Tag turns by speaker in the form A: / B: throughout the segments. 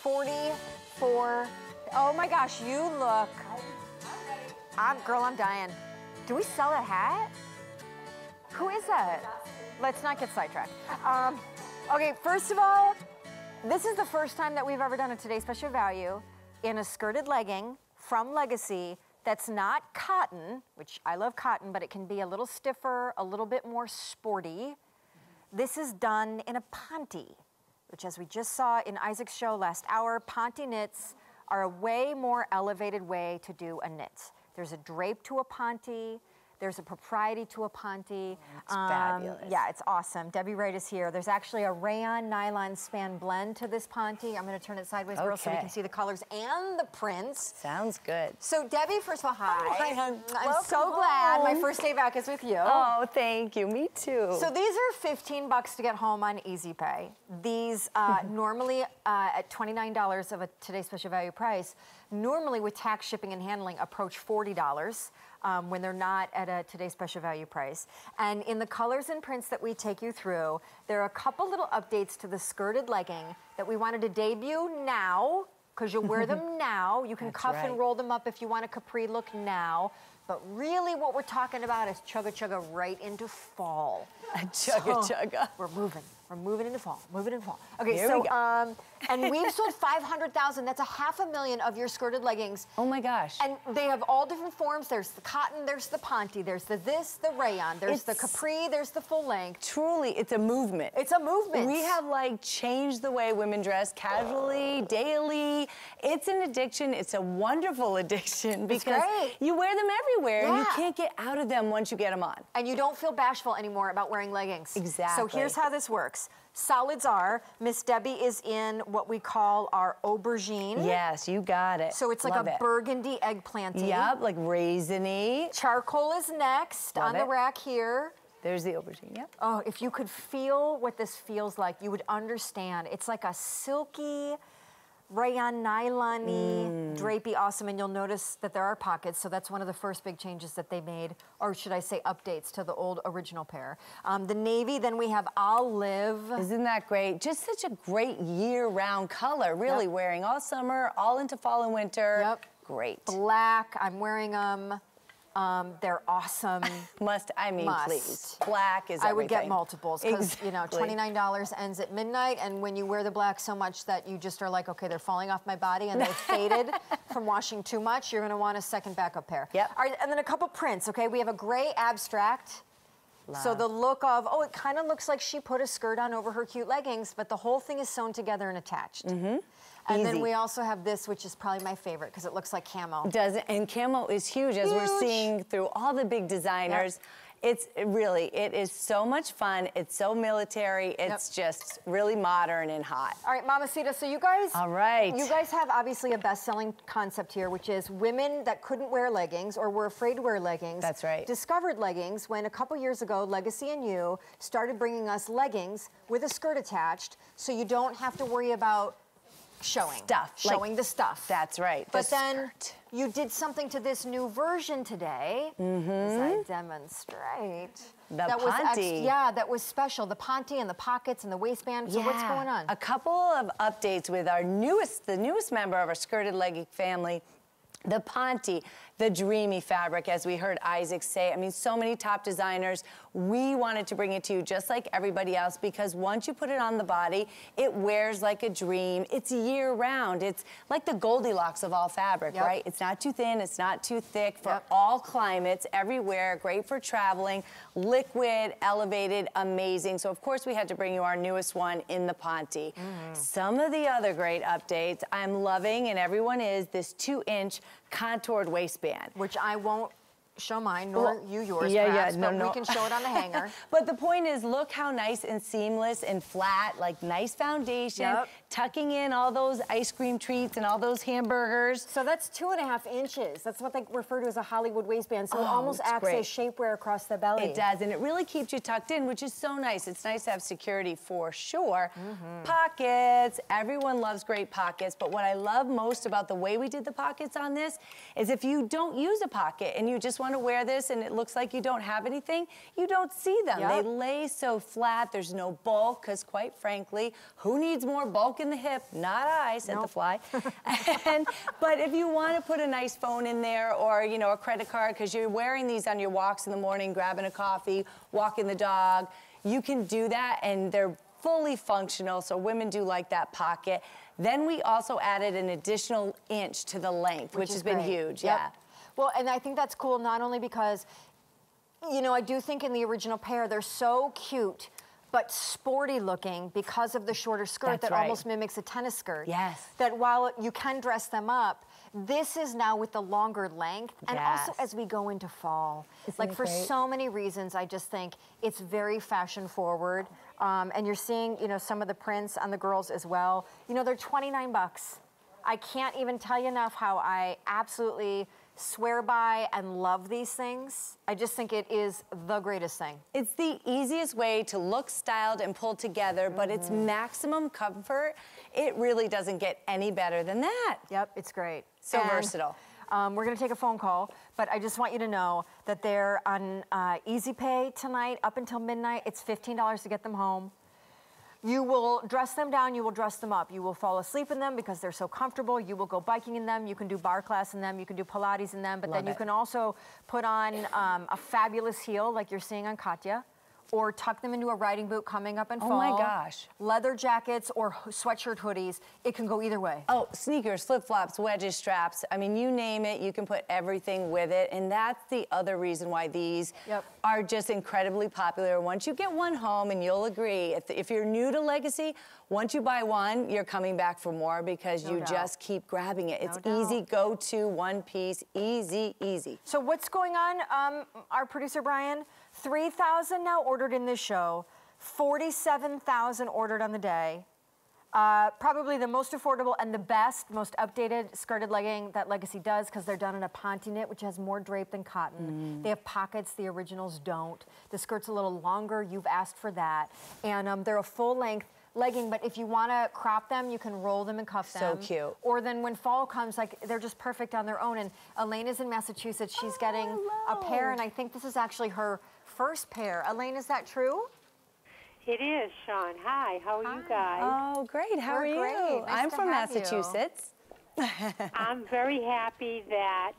A: 44. Oh my gosh, you look. Girl, I'm dying. Do we sell a hat? Who is that? Let's not get sidetracked. Okay, first of all, this is the first time that we've ever done a Today's Special Value in a skirted legging from Legacy that's not cotton, which I love cotton, but it can be a little stiffer, a little bit more sporty. This is done in a Ponte, which, as we just saw in Isaac's show last hour, Ponte knits are a way more elevated way to do a knit. There's a drape to a Ponte. There's a propriety to a Ponte.
B: It's fabulous.
A: Yeah, it's awesome. Debbie Wright is here. There's actually a rayon nylon span blend to this Ponte. I'm going to turn it sideways, girls, so we can see the colors and the prints.
B: Sounds good.
A: So, Debbie, first of all, hi.
B: Oh, hi, hon.
A: I'm so glad my first day back is with you.
B: Oh, thank you. Me too.
A: So these are $15 to get home on Easy Pay. These normally at $29 of a Today's Special Value price, normally with tax, shipping, and handling approach $40. When they're not at a Today's Special Value price. And in the colors and prints that we take you through, there are a couple little updates to the skirted legging that we wanted to debut now, because you'll wear them now. You can cuff and roll them up if you want a capri look now. But really what we're talking about is chugga-chugga right into fall.
B: Chugga-chugga.
A: We're moving into fall, moving into fall. Okay,
B: Here we go.
A: And we've sold 500,000. That's 500,000 of your skirted leggings.
B: Oh my gosh.
A: And they have all different forms. There's the cotton, there's the Ponte, there's the rayon, there's the capri, there's the full length.
B: Truly, it's a movement.
A: It's a movement.
B: We have like changed the way women dress casually, daily. It's an addiction. It's a wonderful addiction because you wear them everywhere and you can't get out of them once you get them on. And
A: you don't feel bashful anymore about wearing leggings.
B: Exactly.
A: So here's how this works. Solids are, Miss Debbie is in what we call our aubergine.
B: Yes, you got it.
A: So it's like a burgundy eggplanty.
B: Yep, like raisiny.
A: Charcoal is next on the rack here.
B: There's the aubergine, yep.
A: Oh, if you could feel what this feels like, you would understand. It's like a silky, rayon nylon-y, drapey, awesome, and you'll notice that there are pockets, so that's one of the first big changes that they made, or should I say updates to the old original pair. The navy, then we have olive.
B: Isn't that great? Just such a great year-round color, really, wearing all summer, all into fall and winter.
A: Yep.
B: Great.
A: Black, I'm wearing them. They're awesome.
B: Please. Black is everything.
A: I would get multiples because, you know, $29 ends at midnight, and when you wear the black so much that you just are like, okay, they're falling off my body and they've faded from washing too much, you're going to want a second backup pair.
B: Yep.
A: All right, and then a couple prints, okay? We have a gray abstract. So the look of, oh, it kind of looks like she put a skirt on over her cute leggings, but the whole thing is sewn together and attached. And then we also have this, which is probably my favorite because it looks like camo.
B: Does it? And camo is huge, as we're seeing through all the big designers. It's really, it is so much fun. It's so military. It's just really modern and hot.
A: All right, Mamacita, so you guys, you guys have obviously a best-selling concept here, which is women that couldn't wear leggings or were afraid to wear leggings.
B: That's right.
A: Discovered leggings when a couple years ago, Legacy and you started bringing us leggings with a skirt attached, so you don't have to worry about showing the stuff.
B: That's right.
A: But then you did something to this new version today, as I demonstrate.
B: The Ponte.
A: That was special. The Ponte and the pockets and the waistband. So what's going on?
B: A couple of updates with our the newest member of our skirted legging family, the Ponte, the dreamy fabric, as we heard Isaac say. I mean, so many top designers. We wanted to bring it to you just like everybody else because once you put it on the body, it wears like a dream. It's year-round. It's like the Goldilocks of all fabric, right? It's not too thin, it's not too thick for all climates, everywhere. Great for traveling, liquid, elevated, amazing. So, of course, we had to bring you our newest one in the Ponte. Some of the other great updates I'm loving, and everyone is, this 2-inch contoured waistband.
A: Which I won't show mine, nor you yours, perhaps, but we can show it on the hanger.
B: But the point is, look how nice and seamless and flat, like nice foundation, tucking in all those ice cream treats and all those hamburgers.
A: So that's 2.5 inches. That's what they refer to as a Hollywood waistband. So it almost acts as shapewear across the belly.
B: It does, and it really keeps you tucked in, which is so nice. It's nice to have security for sure. Pockets, everyone loves great pockets, but what I love most about the way we did the pockets on this is if you don't use a pocket and you just want want to wear this and it looks like you don't have anything, you don't see them.
A: Yep.
B: They lay so flat. There's no bulk, because quite frankly, who needs more bulk in the hip? Not I, said the fly. But if you want to put a nice phone in there, or, you know, a credit card, because you're wearing these on your walks in the morning, grabbing a coffee, walking the dog, you can do that, and they're fully functional, so women do like that pocket. Then we also added an additional inch to the length, which has been huge.
A: Yep.
B: Yeah.
A: Well, and I think that's cool, not only because, you know, I do think in the original pair, they're so cute, but sporty looking because of the shorter skirt that almost mimics a tennis skirt.
B: Yes.
A: That while you can dress them up, this is now with the longer length, and also as we go into fall. Like, for so many reasons, I just think it's very fashion forward. And you're seeing, you know, some of the prints on the girls as well. You know, they're 29 bucks. I can't even tell you enough how I absolutely swear by and love these things. I just think it is the greatest thing.
B: It's the easiest way to look styled and pulled together, but it's maximum comfort. It really doesn't get any better than that.
A: Yep, it's great.
B: So versatile.
A: We're gonna take a phone call, but I just want you to know that they're on Easy Pay tonight up until midnight. It's $15 to get them home. You will dress them down, you will dress them up. You will fall asleep in them because they're so comfortable. You will go biking in them. You can do bar class in them. You can do Pilates in them. But then you can also put on a fabulous heel like you're seeing on Katya, or tuck them into a riding boot coming up in fall.
B: Oh my gosh.
A: Leather jackets or sweatshirt hoodies. It can go either way.
B: Oh, sneakers, flip-flops, wedges, straps. I mean, you name it, you can put everything with it. And that's the other reason why these are just incredibly popular. Once you get one home, and you'll agree, if you're new to Legacy, once you buy one, you're coming back for more, because you just keep grabbing it. It's easy, go-to, one piece, easy, easy.
A: So what's going on, our producer Brian? 3,000 now ordered in this show, 47,000 ordered on the day. Probably the most affordable and the best, most updated skirted legging that Legacy does, because they're done in a Ponte knit, which has more drape than cotton. They have pockets, the originals don't. The skirt's a little longer, you've asked for that. And they're a full length legging, but if you want to crop them, you can roll them and cuff them.
B: So cute.
A: Or then when fall comes, like, they're just perfect on their own. And Elaine is in Massachusetts. She's getting a pair, and I think this is actually her first pair. Elaine, is that true?
C: It is, Shawn. Hi, how are you guys?
B: Oh, great. How are you?
A: Great. Nice
B: I'm
A: to
B: from
A: have you.
B: Massachusetts.
C: I'm very happy that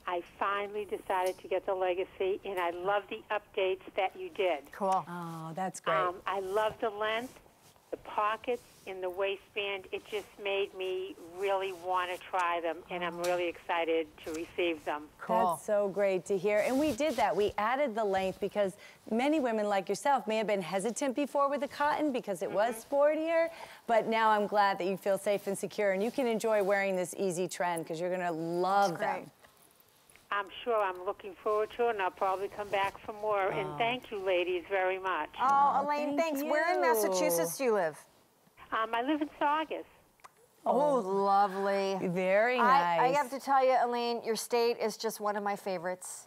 C: I finally decided to get the Legacy, and I love the updates that you did.
A: Cool.
B: Oh, that's great.
C: I love the length, the pockets in the waistband. It just made me really want to try them, and I'm really excited to receive them.
A: Cool.
B: That's so great to hear. And we did that. We added the length because many women like yourself may have been hesitant before with the cotton because it was sportier, but now I'm glad that you feel safe and secure, and you can enjoy wearing this easy trend because you're going to love them.
C: I'm sure. I'm looking forward to it, and I'll probably come back for more. And thank you, ladies, very much.
A: Oh, Elaine, thanks.
B: you.
A: Where in Massachusetts do you live?
C: I live in Saugus.
A: Oh, lovely.
B: Very nice.
A: I have to tell you, Elaine, your state is just one of my favorites.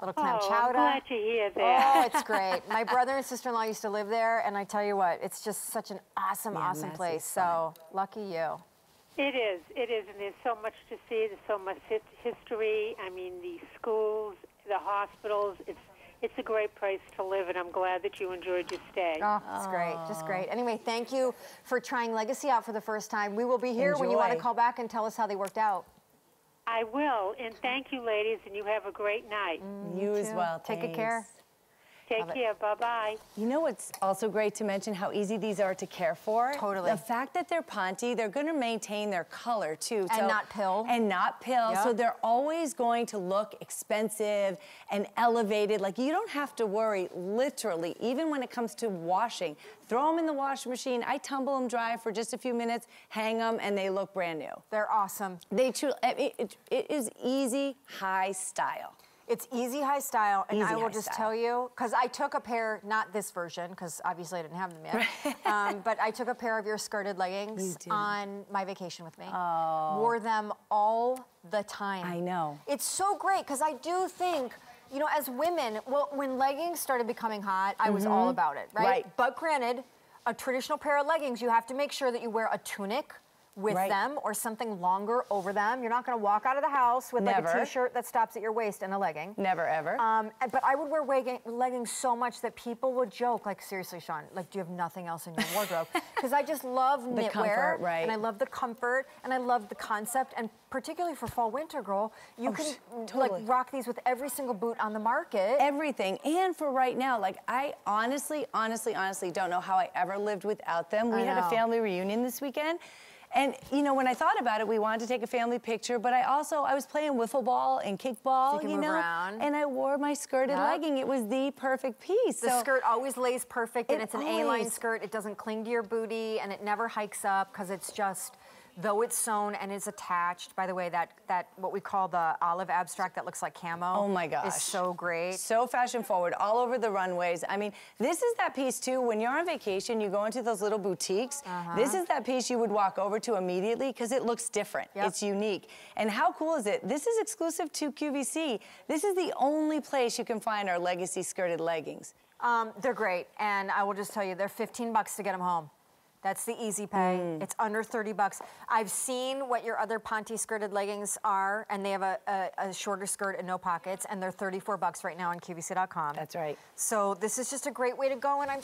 A: Little clam chowder.
C: I'm glad to hear that.
A: Oh, it's great. My brother and sister-in-law used to live there, and I tell you what, it's just such an awesome, awesome place. So, lucky you.
C: It is, and there's so much to see. There's so much history. I mean, the schools, the hospitals. It's a great place to live, and I'm glad that you enjoyed your stay.
A: Oh, it's great, just great. Anyway, thank you for trying Legacy out for the first time. We will be here when you want to call back and tell us how they worked out.
C: I will, and thank you, ladies, and you have a great night.
B: You as well.
A: Take good care.
C: Take care. Bye-bye.
B: You know what's also great to mention? How easy these are to care for.
A: Totally.
B: The fact that they're Ponte, they're going to maintain their color, too.
A: And not pill.
B: And not pill.
A: Yep.
B: So they're always going to look expensive and elevated. Like, you don't have to worry, literally, even when it comes to washing. Throw them in the washing machine. I tumble them dry for just a few minutes, hang them, and they look brand new.
A: They're awesome.
B: They truly, it is easy, high style.
A: It's easy high style, and
B: Easy
A: I will
B: high
A: just
B: style.
A: tell you, because I took a pair, not this version, because obviously I didn't have them yet, but I took a pair of your skirted leggings on my vacation with me. Oh. Wore them all the time.
B: I know.
A: It's so great, because I do think, you know, as women, well, when leggings started becoming hot, I was all about it, right? But granted, a traditional pair of leggings, you have to make sure that you wear a tunic with them or something longer over them. You're not gonna walk out of the house with like a t-shirt that stops at your waist and a legging.
B: Never, ever.
A: But I would wear leggings so much that people would joke, like, seriously, Shawn, like, do you have nothing else in your wardrobe? Because I just love knitwear,
B: comfort, right.
A: and I love the comfort, and I love the concept, and particularly for fall, winter, girl, you can
B: totally.
A: like rock these with every single boot on the market.
B: Everything, and for right now, like I honestly don't know how I ever lived without them. We had a family reunion this weekend. And, you know, when I thought about it, we wanted to take a family picture, but I was playing wiffle ball and kickball,
A: so you can move around.
B: And I wore my skirted legging. It was the perfect piece.
A: The skirt always lays perfect, and it's an A-line skirt. It doesn't cling to your booty, and it never hikes up, because it's just, though it's sewn and is attached. By the way, that what we call the olive abstract that looks like camo.
B: Oh my gosh.
A: Is so great.
B: So fashion forward, all over the runways. I mean, this is that piece too, when you're on vacation, you go into those little boutiques. This is that piece you would walk over to immediately because it looks different. It's unique. And how cool is it? This is exclusive to QVC. This is the only place you can find our legacy skirted leggings.
A: They're great, and I will just tell you, they're $15 to get them home. That's the easy pay. It's under $30. I've seen what your other Ponte skirted leggings are, and they have a shorter skirt and no pockets, and they're $34 right now on QVC.com.
B: That's right.
A: So this is just a great way to go, and I'm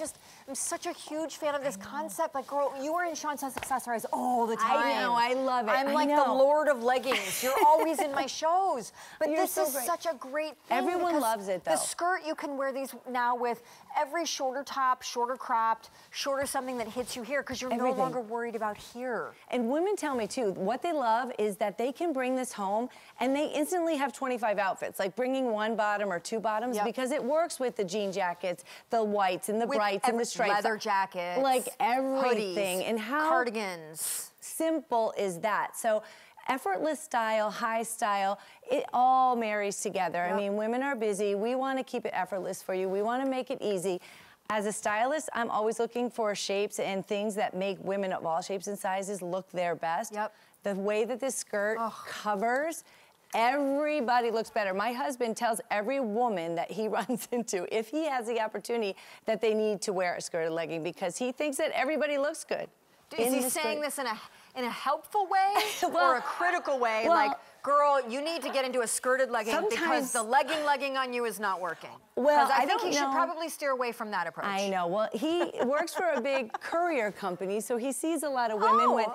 A: such a huge fan of this concept. Like, girl, you are in Shawn Says Accessorize all the time.
B: I know, I love it.
A: I'm like the Lord of leggings. You're always in my shows. But this is such a great thing.
B: Everyone loves it, though.
A: The skirt, you can wear these now with every shorter top, shorter cropped, shorter something that hits you here, because you're no longer worried about here.
B: And women tell me too, what they love is that they can bring this home and they instantly have 25 outfits, like bringing one bottom or two bottoms, because it works with the jean jackets, the whites and the brights and the stripes.
A: Leather jackets.
B: Like everything.
A: Hoodies,
B: and how
A: cardigans.
B: Simple is that? So effortless style, high style, it all marries together. I mean, women are busy. We want to keep it effortless for you. We want to make it easy. As a stylist, I'm always looking for shapes and things that make women of all shapes and sizes look their best. The way that this skirt covers, everybody looks better. My husband tells every woman that he runs into, if he has the opportunity, that they need to wear a skirted legging, because he thinks that everybody looks good.
A: Is he saying this in a helpful way or a critical way? Like, girl, you need to get into a skirted legging because the legging on you is not working.
B: Well,
A: I think he should probably steer away from that approach.
B: I know. Well, he works for a big courier company, so he sees a lot of women.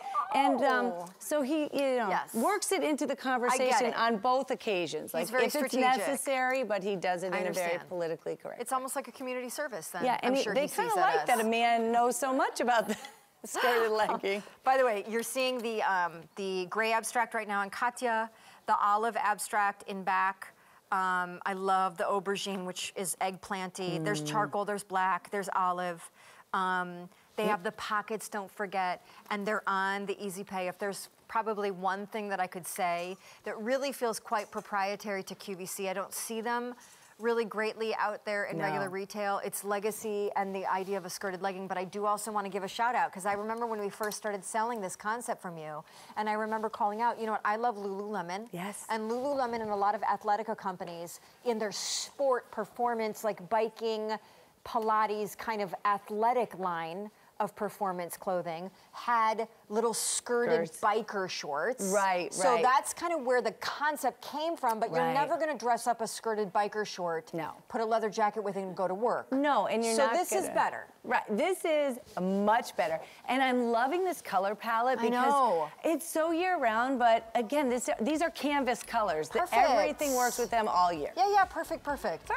B: So he, works it into the conversation on both occasions.
A: He's
B: like
A: very
B: if
A: strategic.
B: It's necessary, but he does it in a very politically correct.
A: It's almost like a community service then.
B: Yeah, and they kind of like that a man knows so much about the skirted legging.
A: By the way, you're seeing the gray abstract right now in Katya, the olive abstract in back. I love the aubergine, which is eggplanty. There's charcoal, there's black, there's olive. They have the pockets, don't forget, and they're on the easy pay. If there's probably one thing that I could say that really feels quite proprietary to QVC, I don't see them really greatly out there in regular retail. It's legacy and the idea of a skirted legging, but I do also want to give a shout out, because I remember when we first started selling this concept from you, and I remember calling out, you know what, I love Lululemon.
B: Yes.
A: And Lululemon and a lot of Athletica companies in their sport performance, like biking, Pilates kind of athletic line of performance clothing, had little skirted biker shorts. So that's kind of where the concept came from, but you're never gonna dress up a skirted biker short, put a leather jacket with it and go to work.
B: No, and you're not
A: So this is better.
B: Right, this is much better. And I'm loving this color palette because it's so year-round, but again, these are canvas colors. Everything works with them all year.
A: Yeah, perfect. Perfect.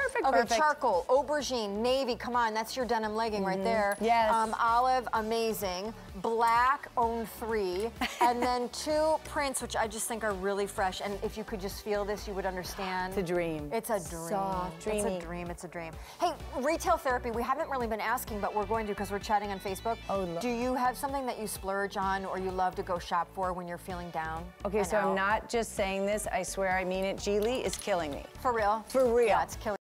A: Charcoal, aubergine, navy, come on, that's your denim legging right there.
B: Yes.
A: Olive, amazing. Black, own 3. And then 2 prints, which I just think are really fresh. And if you could just feel this, you would understand.
B: It's a dream.
A: It's a dream.
B: Soft, dreamy.
A: It's a dream, it's a dream. Hey, retail therapy, we haven't really been asking, but we're going to, because we're chatting on Facebook. Do you have something that you splurge on or you love to go shop for when you're feeling down?
B: Okay, so I'm not just saying this, I swear I mean it. Geely is killing me.
A: For real?
B: For real.
A: Yeah, it's killing